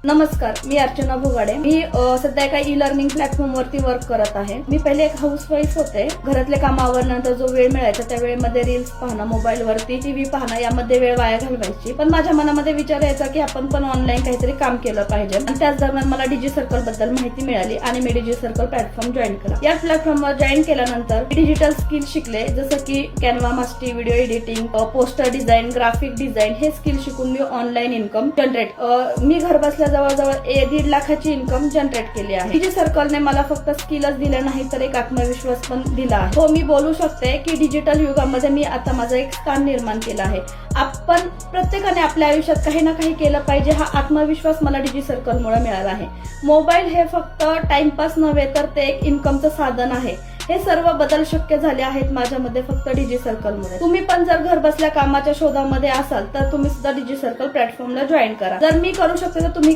नमस्कार, मी अर्चना भोगाडे. मी सध्या एका ई लर्निंग प्लॅटफॉर्म वरती वर्क करत आहे. मी पहिले एक हाऊसवाईफ होते. घरातले काम आवरल्यानंतर जो वेळ मिळायचा त्या वेळेमध्ये रील्स पाहणं, मोबाईल वरती टीव्ही पाहणं यामध्ये वेळ वाया घालवायची. पण माझ्या मनामध्ये विचार यायचा की आपण पण ऑनलाईन काहीतरी काम केलं पाहिजे. आणि त्याच दरम्यान मला डिजी सर्कल बद्दल माहिती मिळाली आणि मी डिजी सर्कल प्लॅटफॉर्म जॉईन केला. या प्लॅटफॉर्मवर जॉईन केल्यानंतर डिजिटल स्किल शिकले, जसं की Canva mastery, video editing, poster design, graphic design. हे स्किल शिकून मी ऑनलाईन इन्कम जनरेट मी घर बसल्या जवळजवळ 1.5 लाखाची इन्कम जनरेट केली आहे. डिजी सर्कलने मला फक्त स्किलच दिले नाही तर एक आत्मविश्वास पण दिला आहे. हो, मी बोलू शकते की डिजिटल युगामध्ये मी आता माझं एक स्थान निर्माण केलं आहे. आपण प्रत्येकाने आपल्या आयुष्यात काही ना काही केलं पाहिजे, हा आत्मविश्वास मला डिजी सर्कलमुळे मिळाला आहे. मोबाईल हे फक्त टाइमपास नव्हे तर ते एक इन्कमचं साधन आहे. हे सर्व बदल शक्य झाले आहेत माझ्यामध्ये फक्त डिजी सर्कलमुळे. तुम्ही पण जर घर बसल्या कामाच्या शोधामध्ये असाल तर तुम्ही सुद्धा डिजी सर्कल प्लॅटफॉर्मला जॉईन करा. जर मी करू शकते तर तुम्ही